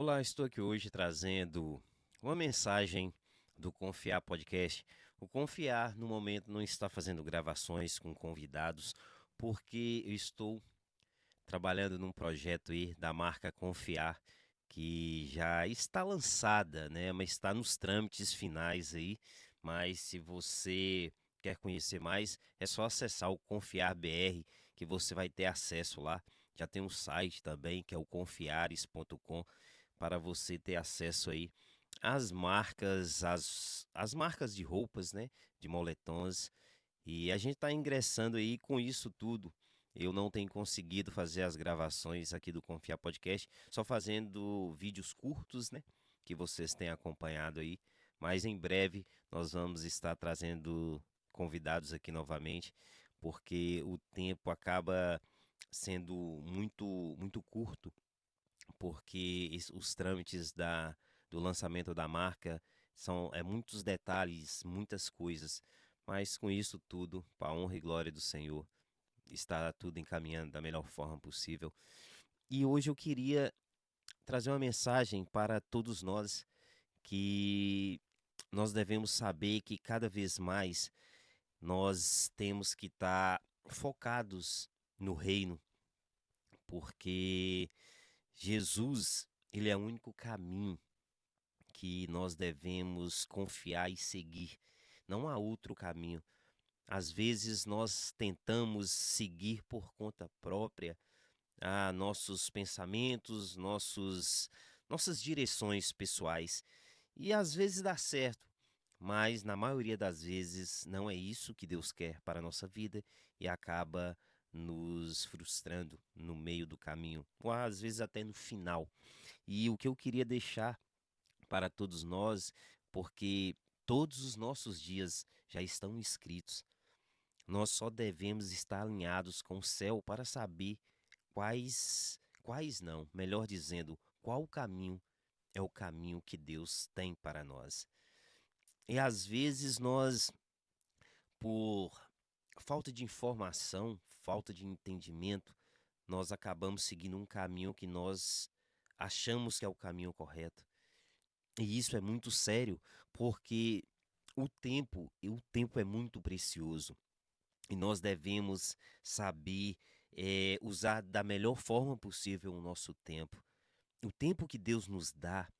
Olá, estou aqui hoje trazendo uma mensagem do Confiar Podcast. O Confiar, no momento, não está fazendo gravações com convidados, porque eu estou trabalhando num projeto aí da marca Confiar, que já está lançada, né? Mas está nos trâmites finais aí. Mas se você quer conhecer mais, é só acessar o Confiar BR, que você vai ter acesso lá. Já tem um site também, que é o confiares.com, para você ter acesso aí às marcas, as marcas de roupas, né? De moletons. E a gente está ingressando aí com isso tudo. Eu não tenho conseguido fazer as gravações aqui do Confiar Podcast, só fazendo vídeos curtos, né? Que vocês têm acompanhado aí. Mas em breve nós vamos estar trazendo convidados aqui novamente, porque o tempo acaba sendo muito curto, porque os trâmites do lançamento da marca são muitos detalhes, muitas coisas. Mas com isso tudo, para a honra e glória do Senhor, está tudo encaminhando da melhor forma possível. E hoje eu queria trazer uma mensagem para todos nós, que nós devemos saber que cada vez mais nós temos que estar focados no reino, porque Jesus, ele é o único caminho que nós devemos confiar e seguir. Não há outro caminho. Às vezes nós tentamos seguir por conta própria nossos pensamentos, nossas direções pessoais. E às vezes dá certo, mas na maioria das vezes não é isso que Deus quer para a nossa vida e acaba nos frustrando no meio do caminho, ou às vezes até no final. E o que eu queria deixar para todos nós, porque todos os nossos dias já estão escritos. Nós só devemos estar alinhados com o céu para saber quais não, melhor dizendo, qual caminho é o caminho que Deus tem para nós. E às vezes nós, por falta de informação, falta de entendimento, nós acabamos seguindo um caminho que nós achamos que é o caminho correto. E isso é muito sério, porque o tempo é muito precioso e nós devemos saber usar da melhor forma possível o nosso tempo. O tempo que Deus nos dá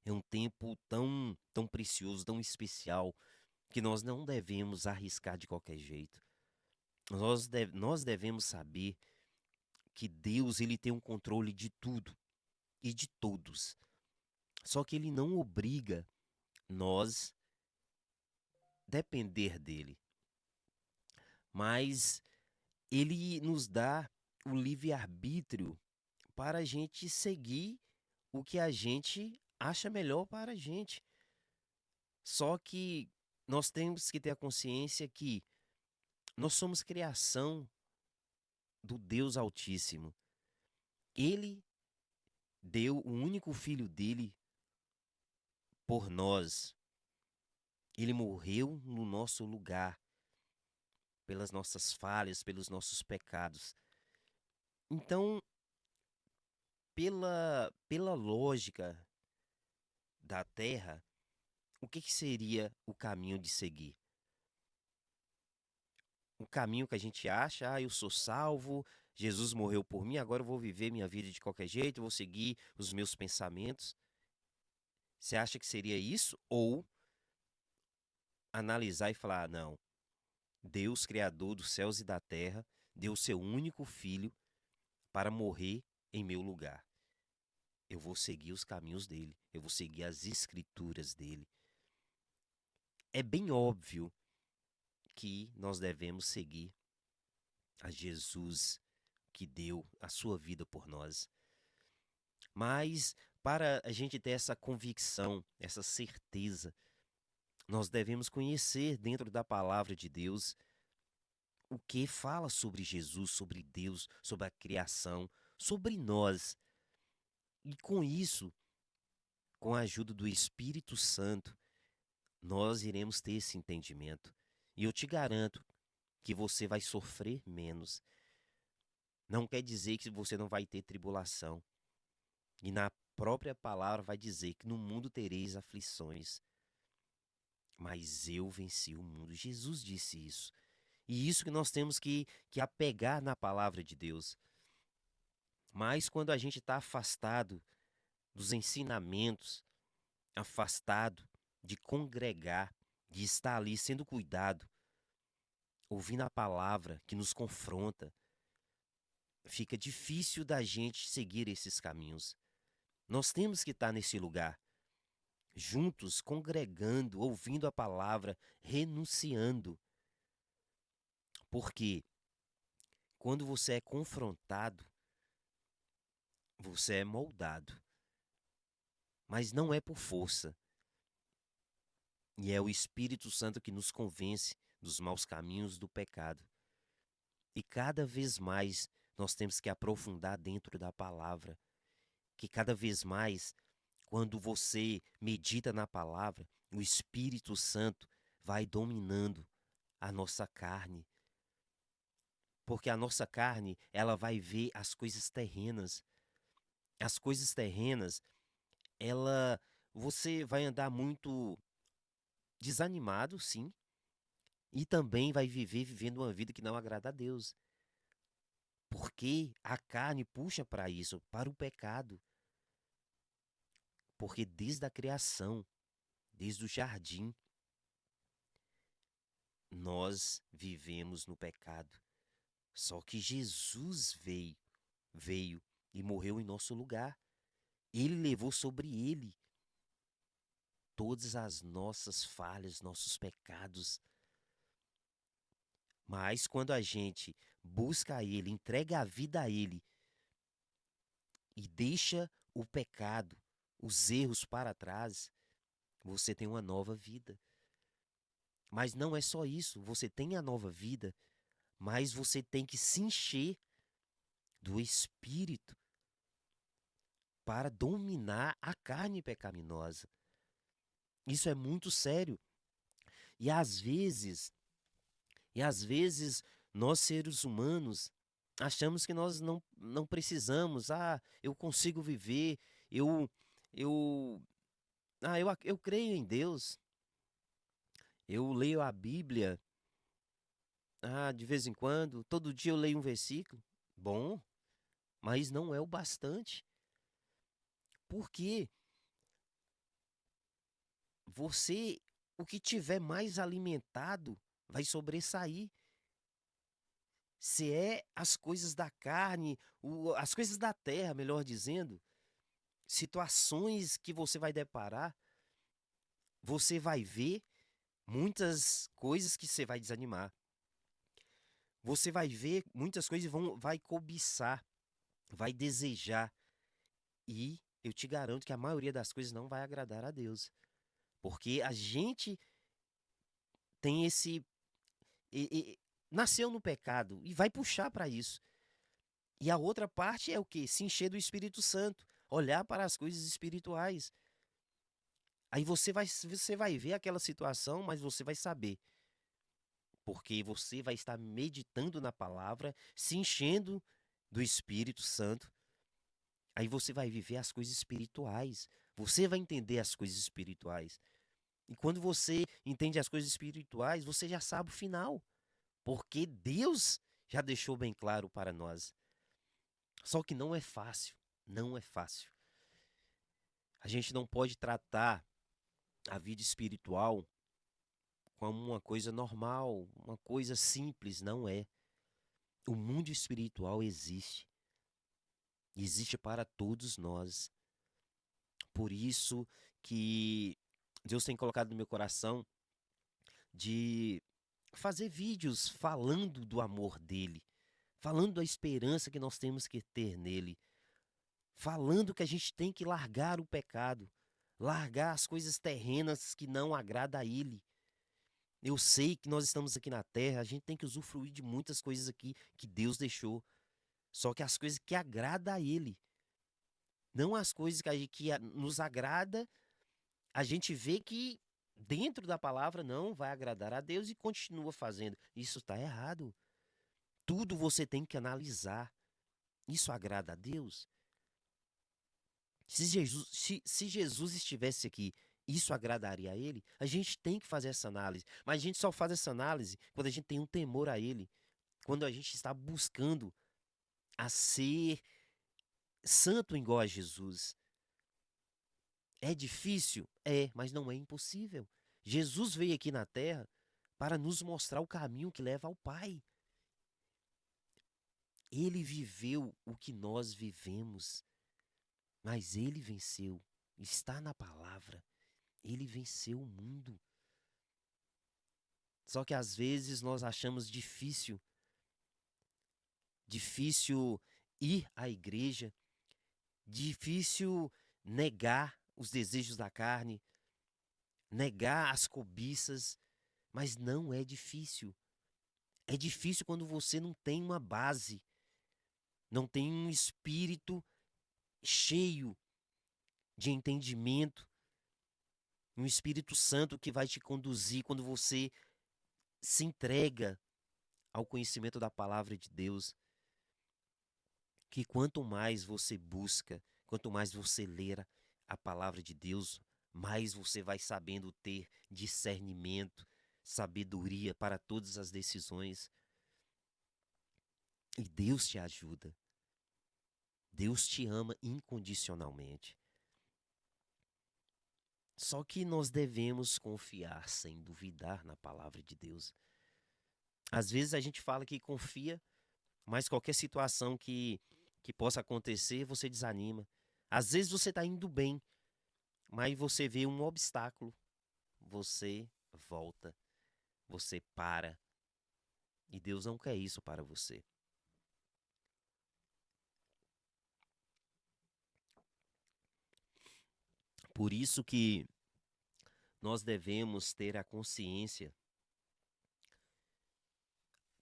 é um tempo tão precioso, tão especial, que nós não devemos arriscar de qualquer jeito. Nós devemos saber que Deus, ele tem um controle de tudo e de todos. Só que ele não obriga nós depender dele, mas ele nos dá o livre-arbítrio para a gente seguir o que a gente acha melhor para a gente. Só que nós temos que ter a consciência que nós somos criação do Deus Altíssimo. Ele deu o único filho dele por nós. Ele morreu no nosso lugar, pelas nossas falhas, pelos nossos pecados. Então, pela lógica da terra, o que seria o caminho de seguir? O caminho que a gente acha, eu sou salvo, Jesus morreu por mim, agora eu vou viver minha vida de qualquer jeito, eu vou seguir os meus pensamentos. Você acha que seria isso? Ou analisar e falar, não, Deus, Criador dos céus e da terra, deu o seu único filho para morrer em meu lugar. Eu vou seguir os caminhos dele, eu vou seguir as escrituras dele. É bem óbvio que nós devemos seguir a Jesus, que deu a sua vida por nós. Mas para a gente ter essa convicção, essa certeza, nós devemos conhecer dentro da palavra de Deus o que fala sobre Jesus, sobre Deus, sobre a criação, sobre nós. E com isso, com a ajuda do Espírito Santo, nós iremos ter esse entendimento. E eu te garanto que você vai sofrer menos. Não quer dizer que você não vai ter tribulação. E na própria palavra vai dizer que no mundo tereis aflições, mas eu venci o mundo. Jesus disse isso. E isso que nós temos que apegar na palavra de Deus. Mas quando a gente está afastado dos ensinamentos, afastado de congregar, de estar ali sendo cuidado, ouvindo a palavra que nos confronta, fica difícil da gente seguir esses caminhos. Nós temos que estar nesse lugar, juntos, congregando, ouvindo a palavra, renunciando. Porque quando você é confrontado, você é moldado. Mas não é por força. E é o Espírito Santo que nos convence dos maus caminhos do pecado. E cada vez mais nós temos que aprofundar dentro da palavra. Que cada vez mais, quando você medita na palavra, o Espírito Santo vai dominando a nossa carne. Porque a nossa carne, ela vai ver as coisas terrenas. As coisas terrenas, você vai andar muito desanimado, sim, e também vai vivendo uma vida que não agrada a Deus. Porque a carne puxa para isso, para o pecado. Porque desde a criação, desde o jardim, nós vivemos no pecado. Só que Jesus veio e morreu em nosso lugar. Ele levou sobre ele todas as nossas falhas, nossos pecados. Mas quando a gente busca a Ele, entrega a vida a Ele e deixa o pecado, os erros para trás, você tem uma nova vida. Mas não é só isso, você tem a nova vida, mas você tem que se encher do Espírito para dominar a carne pecaminosa. Isso é muito sério. E às vezes, nós seres humanos achamos que nós não precisamos. Ah, eu consigo viver, eu, eu, eu creio em Deus, eu leio a Bíblia, de vez em quando, todo dia eu leio um versículo. Bom, mas não é o bastante. Porque você, o que tiver mais alimentado, vai sobressair. Se é as coisas da carne, as coisas da terra, melhor dizendo, situações que você vai deparar, você vai ver muitas coisas que você vai desanimar. Você vai ver muitas coisas e vai cobiçar, vai desejar. E eu te garanto que a maioria das coisas não vai agradar a Deus. Porque a gente tem nasceu no pecado e vai puxar para isso. E a outra parte é o quê? Se encher do Espírito Santo, olhar para as coisas espirituais. Aí você vai ver aquela situação, mas você vai saber. Porque você vai estar meditando na palavra, se enchendo do Espírito Santo. Aí você vai viver as coisas espirituais. Você vai entender as coisas espirituais. E quando você entende as coisas espirituais, você já sabe o final. Porque Deus já deixou bem claro para nós. Só que não é fácil. Não é fácil. A gente não pode tratar a vida espiritual como uma coisa normal, uma coisa simples. Não é. O mundo espiritual existe. Existe para todos nós. Por isso que Deus tem colocado no meu coração de fazer vídeos falando do amor dele, falando da esperança que nós temos que ter nele, falando que a gente tem que largar o pecado, largar as coisas terrenas que não agradam a ele. Eu sei que nós estamos aqui na terra, a gente tem que usufruir de muitas coisas aqui que Deus deixou, só que as coisas que agradam a ele, não as coisas nos agrada, a gente vê que dentro da palavra não vai agradar a Deus e continua fazendo. Isso está errado. Tudo você tem que analisar. Isso agrada a Deus? Se Jesus estivesse aqui, isso agradaria a ele? A gente tem que fazer essa análise. Mas a gente só faz essa análise quando a gente tem um temor a ele. Quando a gente está buscando a ser santo igual a Jesus. É difícil? É, mas não é impossível. Jesus veio aqui na terra para nos mostrar o caminho que leva ao Pai. Ele viveu o que nós vivemos, mas ele venceu. Está na palavra. Ele venceu o mundo. Só que às vezes nós achamos difícil ir à igreja, difícil negar os desejos da carne, negar as cobiças, mas não é difícil. É difícil quando você não tem uma base, não tem um espírito cheio de entendimento, um Espírito Santo que vai te conduzir quando você se entrega ao conhecimento da palavra de Deus. Que quanto mais você busca, quanto mais você ler a palavra de Deus, mais você vai sabendo ter discernimento, sabedoria para todas as decisões. E Deus te ajuda. Deus te ama incondicionalmente. Só que nós devemos confiar sem duvidar na palavra de Deus. Às vezes a gente fala que confia, mas qualquer situação que possa acontecer, você desanima. Às vezes você está indo bem, mas você vê um obstáculo, você volta, você para. E Deus não quer isso para você. Por isso que nós devemos ter a consciência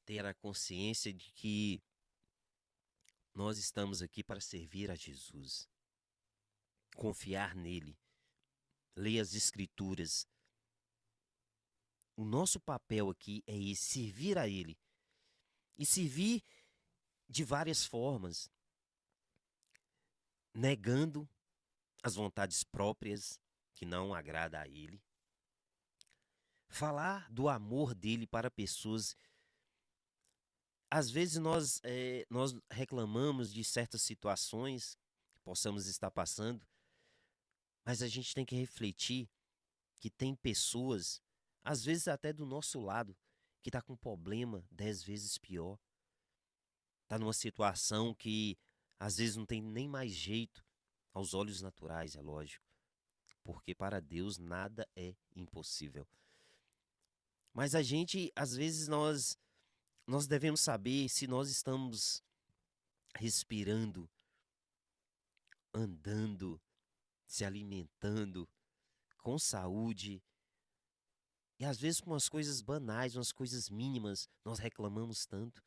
de que nós estamos aqui para servir a Jesus, confiar nele, ler as Escrituras. O nosso papel aqui é esse, servir a ele. E servir de várias formas, negando as vontades próprias que não agrada a ele. Falar do amor dele para pessoas. Às vezes nós reclamamos de certas situações que possamos estar passando, mas a gente tem que refletir que tem pessoas, às vezes até do nosso lado, que está com um problema 10 vezes pior. Está numa situação que às vezes não tem nem mais jeito, aos olhos naturais, é lógico, porque para Deus nada é impossível. Mas a gente, às vezes, nós devemos saber se nós estamos respirando, andando, se alimentando com saúde. E às vezes com umas coisas banais, umas coisas mínimas, nós reclamamos tanto.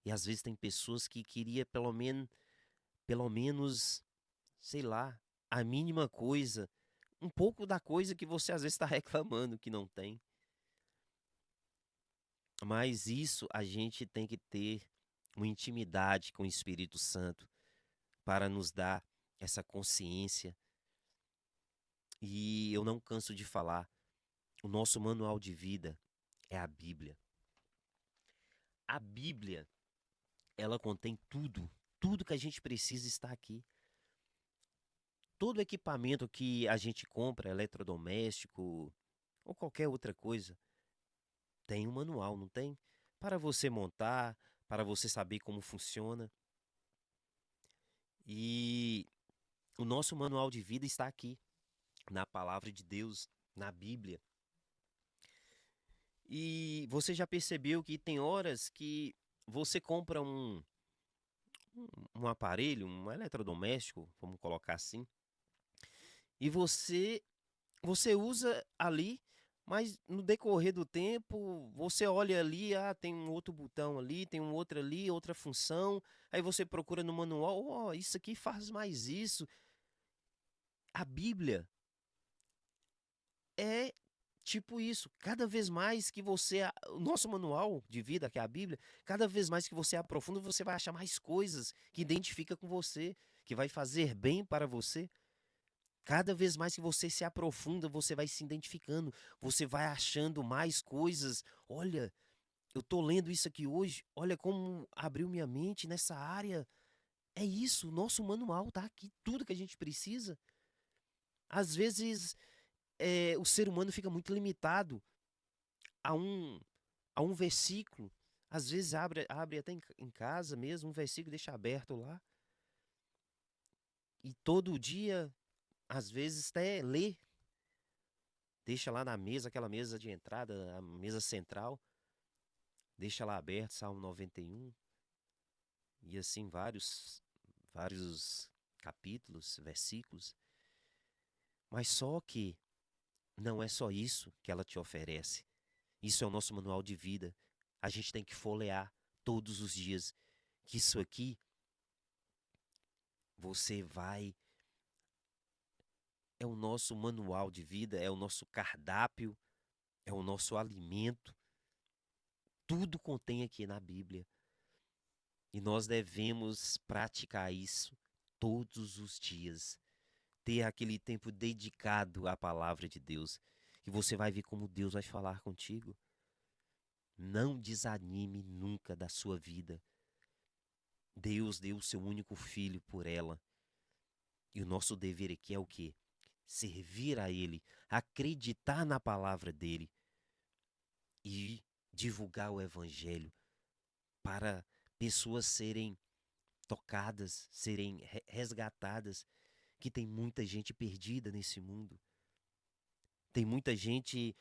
E às vezes tem pessoas que queria pelo menos, sei lá, a mínima coisa, um pouco da coisa que você às vezes está reclamando que não tem. Mas isso a gente tem que ter uma intimidade com o Espírito Santo para nos dar essa consciência. E eu não canso de falar, o nosso manual de vida é a Bíblia. A Bíblia, ela contém tudo que a gente precisa está aqui. Todo equipamento que a gente compra, eletrodoméstico ou qualquer outra coisa, tem um manual, não tem? Para você montar, para você saber como funciona. E o nosso manual de vida está aqui, na palavra de Deus, na Bíblia. E você já percebeu que tem horas que você compra um aparelho, um eletrodoméstico, vamos colocar assim, e você usa ali, mas no decorrer do tempo, você olha ali, tem um outro botão ali, tem um outro ali, outra função, aí você procura no manual, isso aqui faz mais isso. A Bíblia é tipo isso. Cada vez mais que o nosso manual de vida, que é a Bíblia, cada vez mais que você aprofunda, você vai achar mais coisas que identifica com você, que vai fazer bem para você. Cada vez mais que você se aprofunda, você vai se identificando, você vai achando mais coisas. Olha, eu tô lendo isso aqui hoje, olha como abriu minha mente nessa área. É isso, o nosso manual tá aqui, tudo que a gente precisa. Às vezes, o ser humano fica muito limitado a um, a um versículo. Às vezes abre até em casa mesmo, um versículo deixa aberto lá. E todo dia, às vezes, até lê, deixa lá na mesa, aquela mesa de entrada, a mesa central, deixa lá aberto, Salmo 91, e assim vários capítulos, versículos. Mas só que não é só isso que ela te oferece. Isso é o nosso manual de vida. A gente tem que folhear todos os dias. Que isso aqui você vai. É o nosso manual de vida, é o nosso cardápio, é o nosso alimento. Tudo contém aqui na Bíblia. E nós devemos praticar isso todos os dias. Ter aquele tempo dedicado à palavra de Deus. E você vai ver como Deus vai falar contigo. Não desanime nunca da sua vida. Deus deu o seu único filho por ela. E o nosso dever aqui é o quê? Servir a Ele, acreditar na palavra dEle e divulgar o Evangelho para pessoas serem tocadas, serem resgatadas, que tem muita gente perdida nesse mundo. Tem muita gente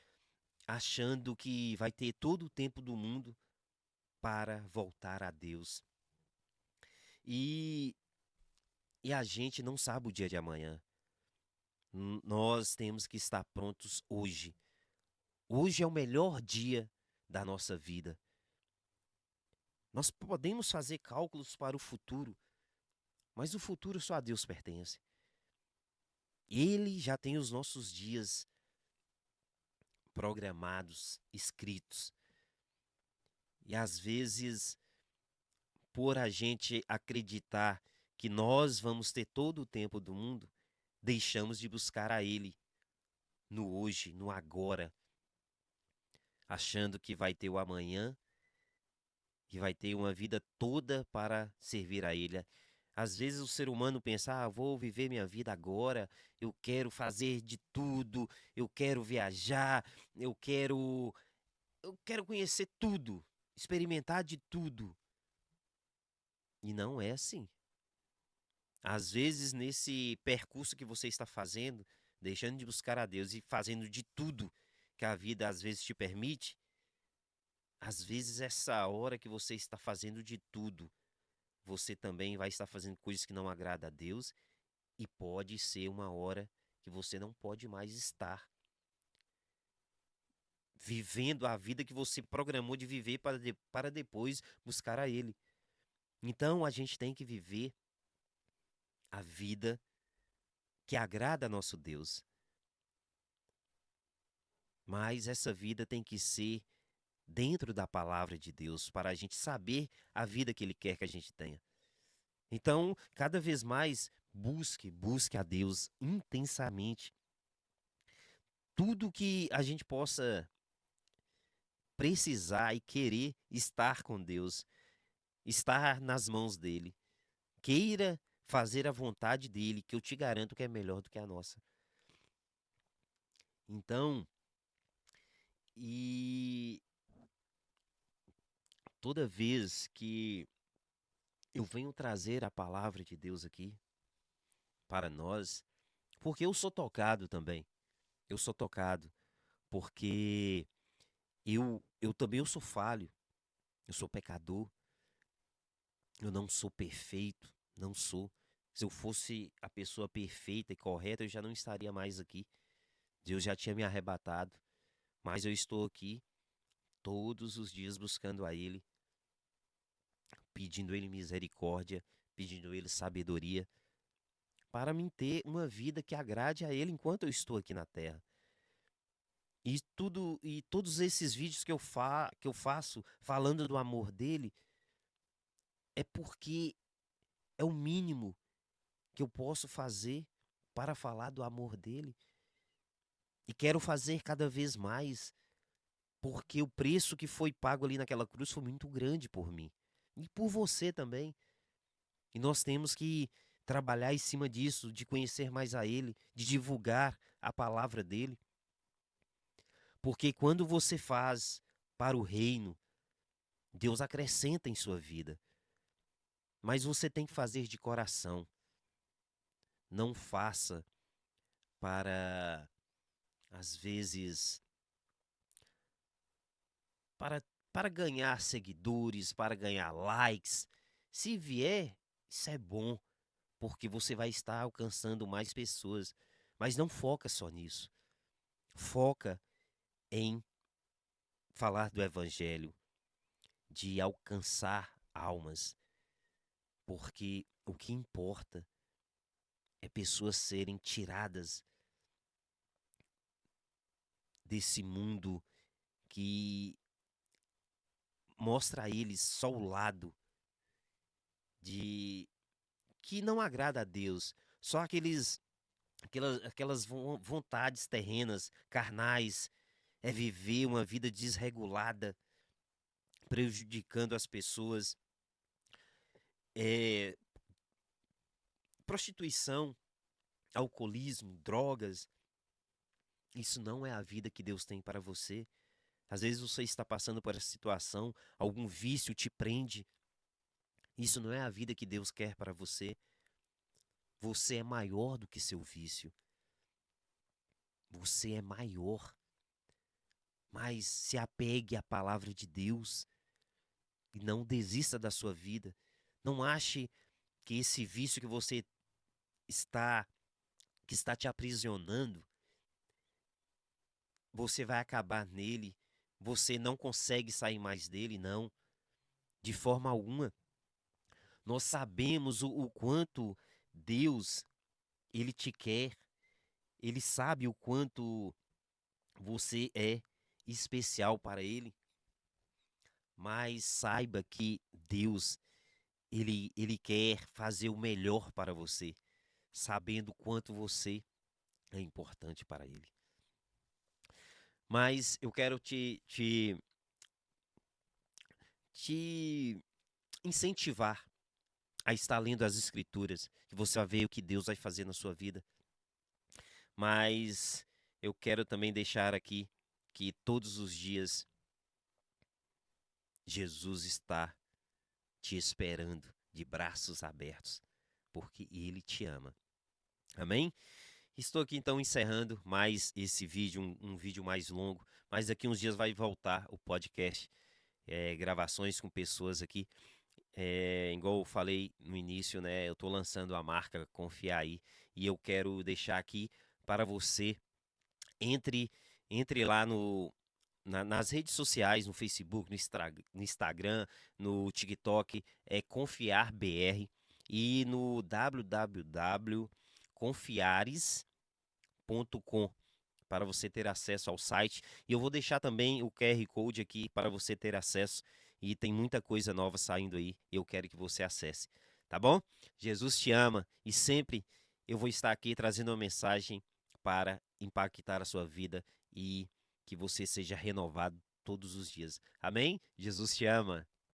achando que vai ter todo o tempo do mundo para voltar a Deus. E, e a gente não sabe o dia de amanhã. Nós temos que estar prontos hoje. Hoje é o melhor dia da nossa vida. Nós podemos fazer cálculos para o futuro, mas o futuro só a Deus pertence. Ele já tem os nossos dias programados, escritos. E às vezes, por a gente acreditar que nós vamos ter todo o tempo do mundo, deixamos de buscar a Ele no hoje, no agora, achando que vai ter o amanhã, que vai ter uma vida toda para servir a Ele. Às vezes o ser humano pensa, vou viver minha vida agora, eu quero fazer de tudo, eu quero viajar, eu quero conhecer tudo, experimentar de tudo. E não é assim. Às vezes, nesse percurso que você está fazendo, deixando de buscar a Deus e fazendo de tudo que a vida às vezes te permite, às vezes essa hora que você está fazendo de tudo, você também vai estar fazendo coisas que não agradam a Deus e pode ser uma hora que você não pode mais estar vivendo a vida que você programou de viver para depois buscar a Ele. Então a gente tem que viver a vida que agrada a nosso Deus. Mas essa vida tem que ser dentro da palavra de Deus, para a gente saber a vida que Ele quer que a gente tenha. Então, cada vez mais, busque a Deus intensamente. Tudo que a gente possa precisar e querer estar com Deus, estar nas mãos dEle. Queira fazer a vontade dEle, que eu te garanto que é melhor do que a nossa. Então, e toda vez que eu venho trazer a palavra de Deus aqui para nós, porque eu sou tocado também. Eu sou tocado porque eu também eu sou falho, eu sou pecador, eu não sou perfeito, não sou. Se eu fosse a pessoa perfeita e correta, eu já não estaria mais aqui. Deus já tinha me arrebatado, mas eu estou aqui todos os dias buscando a Ele, pedindo a Ele misericórdia, pedindo a Ele sabedoria, para mim ter uma vida que agrade a Ele enquanto eu estou aqui na terra. E todos esses vídeos que eu faço falando do amor dele é porque é o mínimo que eu posso fazer para falar do amor dele. E quero fazer cada vez mais, porque o preço que foi pago ali naquela cruz foi muito grande por mim e por você também. E nós temos que trabalhar em cima disso, de conhecer mais a Ele, de divulgar a palavra dele. Porque quando você faz para o reino, Deus acrescenta em sua vida. Mas você tem que fazer de coração. Não faça para, às vezes, para, para ganhar seguidores, para ganhar likes. Se vier, isso é bom, porque você vai estar alcançando mais pessoas. Mas não foca só nisso. Foca em falar do evangelho, de alcançar almas, porque o que importa é pessoas serem tiradas desse mundo que mostra a eles só o lado de que não agrada a Deus, só aquelas vontades terrenas, carnais, é viver uma vida desregulada, prejudicando as pessoas, é prostituição, alcoolismo, drogas. Isso não é a vida que Deus tem para você. Às vezes você está passando por essa situação, algum vício te prende. Isso não é a vida que Deus quer para você. Você é maior do que seu vício. Você é maior. Mas se apegue à palavra de Deus e não desista da sua vida. Não ache que esse vício que você está que está te aprisionando, você vai acabar nele. Você não consegue sair mais dele, não, de forma alguma. Nós sabemos o quanto Deus, ele te quer. Ele sabe o quanto você é especial para ele. Mas saiba que Deus, ele quer fazer o melhor para você, sabendo o quanto você é importante para ele. Mas eu quero te incentivar a estar lendo as Escrituras, que você vai ver o que Deus vai fazer na sua vida. Mas eu quero também deixar aqui que todos os dias Jesus está te esperando de braços abertos, porque Ele te ama. Amém? Estou aqui então encerrando mais esse vídeo, um vídeo mais longo, mas daqui uns dias vai voltar o podcast, gravações com pessoas aqui. Igual eu falei no início, né? Eu estou lançando a marca Confiar Aí e eu quero deixar aqui para você, entre, entre lá nas redes sociais, no Facebook, no Instagram, no TikTok, é Confiar BR e no www.confiares.com para você ter acesso ao site. E eu vou deixar também o QR Code aqui para você ter acesso. E tem muita coisa nova saindo aí. Eu quero que você acesse. Tá bom? Jesus te ama e sempre eu vou estar aqui trazendo uma mensagem para impactar a sua vida e que você seja renovado todos os dias. Amém? Jesus te ama.